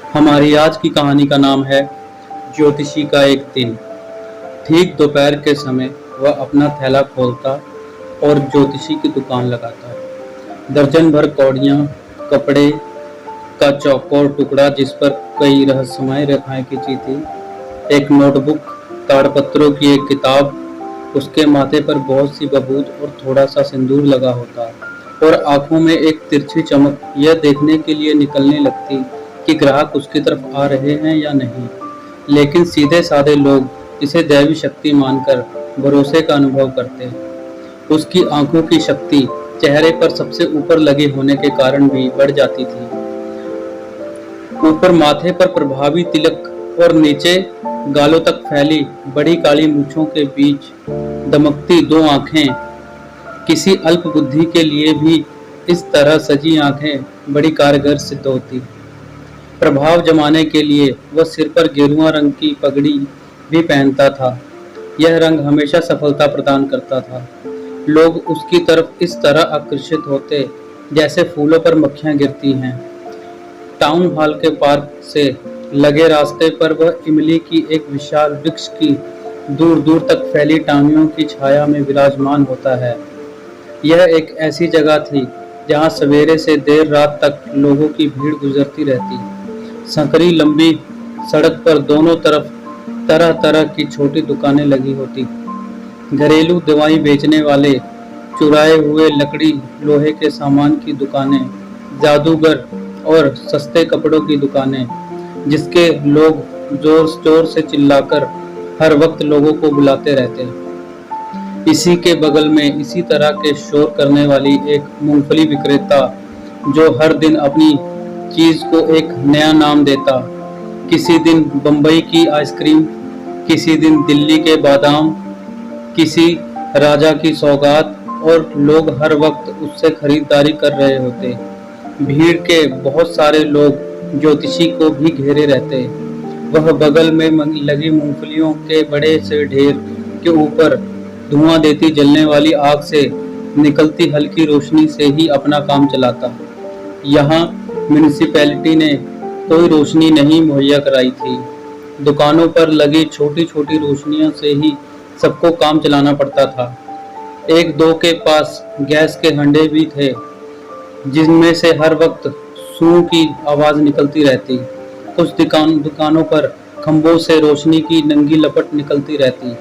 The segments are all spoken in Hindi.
हमारी आज की कहानी का नाम है ज्योतिषी का एक दिन। ठीक दोपहर के समय वह अपना थैला खोलता और ज्योतिषी की दुकान लगाता। दर्जन भर कौड़ियाँ, कपड़े का चौकोर टुकड़ा जिस पर कई रहस्यमय रेखाएं खींची थी, एक नोटबुक, ताड़पत्रों की एक किताब, उसके माथे पर बहुत सी बबूत और थोड़ा सा सिंदूर लगा होता और आंखों में एक तिरछी चमक यह देखने के लिए निकलने लगती कि ग्राहक उसकी तरफ आ रहे हैं या नहीं। लेकिन सीधे साधे लोग इसे दैवी शक्ति मानकर भरोसे का अनुभव करते। उसकी आंखों की शक्ति चेहरे पर सबसे ऊपर लगे होने के कारण भी बढ़ जाती थी। ऊपर माथे पर प्रभावी तिलक और नीचे गालों तक फैली बड़ी काली मूंछों के बीच दमकती दो आंखें। किसी अल्प बुद्धि के लिए भी इस तरह सजी आंखें बड़ी कारगर सिद्ध होती। प्रभाव जमाने के लिए वह सिर पर गेरुआ रंग की पगड़ी भी पहनता था। यह रंग हमेशा सफलता प्रदान करता था। लोग उसकी तरफ इस तरह आकर्षित होते जैसे फूलों पर मक्खियां गिरती हैं। टाउन हॉल के पार्क से लगे रास्ते पर वह इमली की एक विशाल वृक्ष की दूर दूर तक फैली टांगियों की छाया में विराजमान होता है। यह एक ऐसी जगह थी जहां सवेरे से देर रात तक लोगों की भीड़ गुजरती रहती। संकरी लंबी सड़क पर दोनों तरफ तरह तरह की छोटी दुकानें लगी होती। घरेलू दवाई बेचने वाले, चुराए हुए लकड़ी लोहे के सामान की दुकानें, जादूगर और सस्ते कपड़ों की दुकानें, जिसके लोग जोर जोर से चिल्लाकर हर वक्त लोगों को बुलाते रहते। इसी के बगल में इसी तरह के शोर करने वाली एक मूंगफली विक्रेता, जो हर दिन अपनी चीज को एक नया नाम देता। किसी दिन बम्बई की आइसक्रीम, किसी दिन दिल्ली के बादाम, किसी राजा की सौगात, और लोग हर वक्त उससे खरीदारी कर रहे होते। भीड़ के बहुत सारे लोग ज्योतिषी को भी घेरे रहते। वह बगल में लगी मूंगफलियों के बड़े से ढेर के ऊपर धुआं देती जलने वाली आग से निकलती हल्की रोशनी से ही अपना काम चलाता। यहाँ म्यूनिसिपैलिटी ने कोई रोशनी नहीं मुहैया कराई थी। दुकानों पर लगी छोटी छोटी रोशनियों से ही सबको काम चलाना पड़ता था। एक दो के पास गैस के हंडे भी थे, जिनमें से हर वक्त सूं की आवाज निकलती रहती। कुछ दुकानों पर खंभों से रोशनी की नंगी लपट निकलती रहती।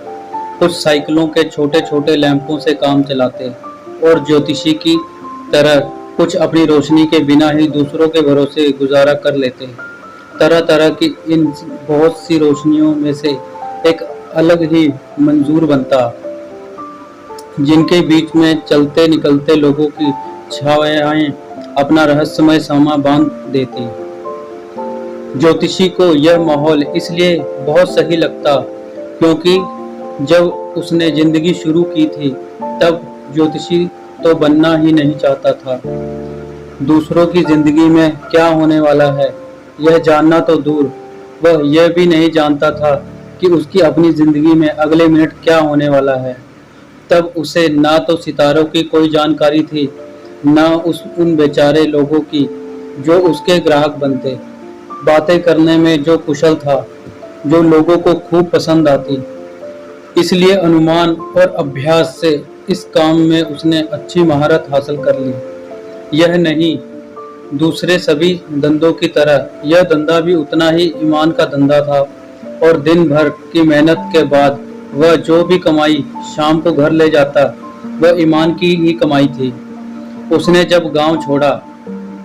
कुछ साइकिलों के छोटे छोटे लैंपों से काम चलाते और ज्योतिषी की तरह कुछ अपनी रोशनी के बिना ही दूसरों के भरोसे गुजारा कर लेते। तरह तरह की इन बहुत सी रोशनियों में से एक अलग ही मंजूर बनता, जिनके बीच में चलते निकलते लोगों की छायाएं अपना रहस्यमय समा बांध देती। ज्योतिषी को यह माहौल इसलिए बहुत सही लगता क्योंकि जब उसने जिंदगी शुरू की थी तब ज्योतिषी तो बनना ही नहीं चाहता था। दूसरों की जिंदगी में क्या होने वाला है यह जानना तो दूर, वह यह भी नहीं जानता था कि उसकी अपनी जिंदगी में अगले मिनट क्या होने वाला है। तब उसे ना तो सितारों की कोई जानकारी थी, ना उन बेचारे लोगों की जो उसके ग्राहक बनते। बातें करने में जो कुशल था, जो लोगों को खूब पसंद आती। इसलिए अनुमान और अभ्यास से इस काम में उसने अच्छी महारत हासिल कर ली। यह नहीं, दूसरे सभी धंधों की तरह यह धंधा भी उतना ही ईमान का धंधा था और दिन भर की मेहनत के बाद वह जो भी कमाई शाम को घर ले जाता वह ईमान की ही कमाई थी। उसने जब गांव छोड़ा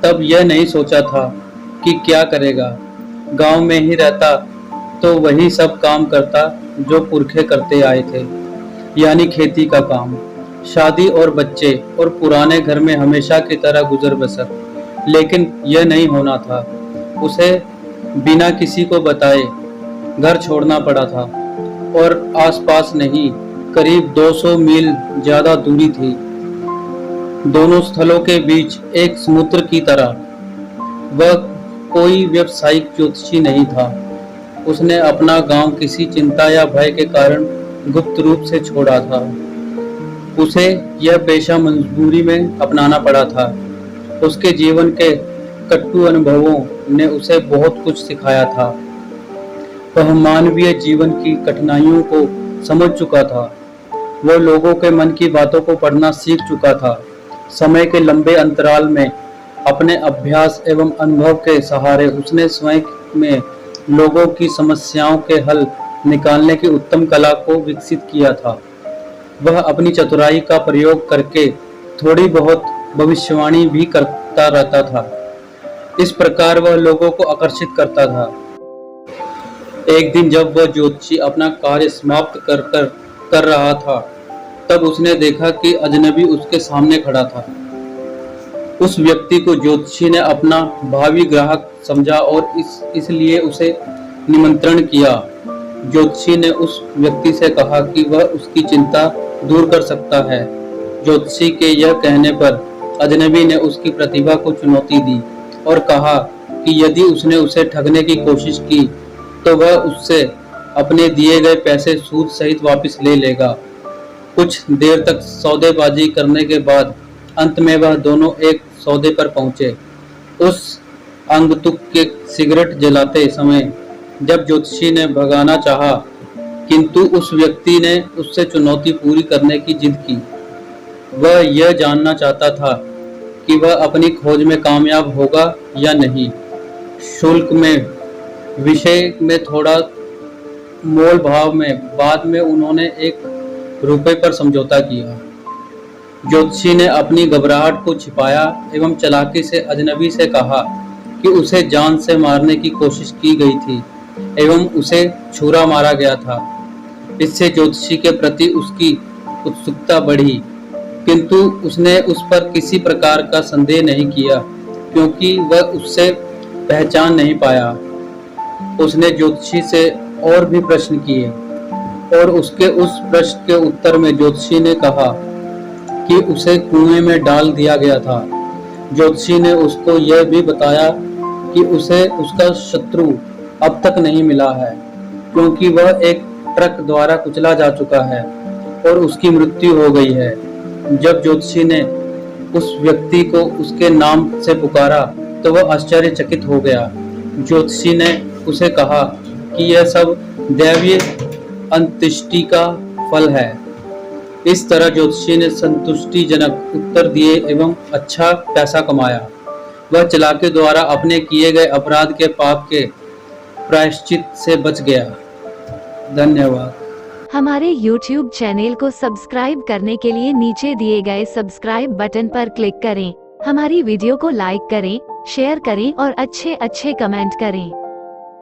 तब यह नहीं सोचा था कि क्या करेगा। गांव में ही रहता तो वही सब काम करता जो पुरखे करते आए थे, यानी खेती का काम, शादी और बच्चे और पुराने घर में हमेशा की तरह गुजर बसर। लेकिन यह नहीं होना था। उसे बिना किसी को बताए घर छोड़ना पड़ा था और आसपास नहीं, करीब 200 मील ज्यादा दूरी थी। दोनों स्थलों के बीच एक समुद्र की तरह। वह कोई व्यावसायिक ज्योतिषी नहीं था। उसने अपना गांव किसी चिंता या भय के कारण गुप्त रूप से छोड़ा था। उसे यह पेशा मजबूरी में अपनाना पड़ा था। उसके जीवन के कटु अनुभवों ने उसे बहुत कुछ सिखाया था। वह मानवीय जीवन की कठिनाइयों को समझ चुका था। वह लोगों के मन की बातों को पढ़ना सीख चुका था। समय के लंबे अंतराल में अपने अभ्यास एवं अनुभव के सहारे उसने स्वयं में लोगों की समस्याओं के हल निकालने की उत्तम कला को विकसित किया था। वह अपनी चतुराई का प्रयोग करके थोड़ी बहुत भविष्यवाणी भी करता रहता था। इस प्रकार वह लोगों को आकर्षित करता था। एक दिन जब वह ज्योतिषी अपना कार्य समाप्त कर रहा था, तब उसने देखा कि अजनबी उसके सामने खड़ा था। उस व्यक्ति को ज्योतिषी ने अपना भावी ग्राहक समझा और इसलिए उसे निमंत्रण किया। ज्योतिषी ने उस व्यक्ति से कहा कि वह उसकी चिंता दूर कर सकता है। ज्योतिषी के यह कहने पर अजनबी ने उसकी प्रतिभा को चुनौती दी और कहा कि यदि उसने उसे ठगने की कोशिश की तो वह उससे अपने दिए गए पैसे सूद सहित वापस ले लेगा। कुछ देर तक सौदेबाजी करने के बाद अंत में वह दोनों एक सौदे पर पहुंचे। उस आगंतुक के सिगरेट जलाते समय जब ज्योतिषी ने भगाना चाहा, किंतु उस व्यक्ति ने उससे चुनौती पूरी करने की जिद की। वह यह जानना चाहता था कि वह अपनी खोज में कामयाब होगा या नहीं। शुल्क में विषय में थोड़ा मोल भाव में बाद में उन्होंने ₹1 पर समझौता किया। ज्योतिषी ने अपनी घबराहट को छिपाया एवं चालाकी से अजनबी से कहा कि उसे जान से मारने की कोशिश की गई थी एवं उसे छुरा मारा गया था। इससे ज्योतिषी के प्रति उसकी उत्सुकता बढ़ी, किंतु उसने उस पर किसी प्रकार का संदेह नहीं किया क्योंकि वह उससे पहचान नहीं पाया। उसने ज्योतिषी से और भी प्रश्न किए और उसके उस प्रश्न के उत्तर में ज्योतिषी ने कहा कि उसे कुएं में डाल दिया गया था। ज्योतिषी ने उसको यह भी बताया कि उसे उसका शत्रु अब तक नहीं मिला है क्योंकि वह एक ट्रक द्वारा कुचला जा चुका है और उसकी मृत्यु हो गई है। जब ज्योतिषी ने उस व्यक्ति को उसके नाम से पुकारा तो वह आश्चर्यचकित हो गया। ज्योतिषी ने उसे कहा कि यह सब दैवीय अंत्येष्टि का फल है। इस तरह ज्योतिषी ने संतुष्टिजनक उत्तर दिए एवं अच्छा पैसा कमाया। वह चालाकी द्वारा अपने किए गए अपराध के पाप के प्रायश्चित से बच गया। धन्यवाद। हमारे YouTube चैनल को सब्सक्राइब करने के लिए नीचे दिए गए सब्सक्राइब बटन पर क्लिक करें। हमारी वीडियो को लाइक करें, शेयर करें और अच्छे कमेंट करें।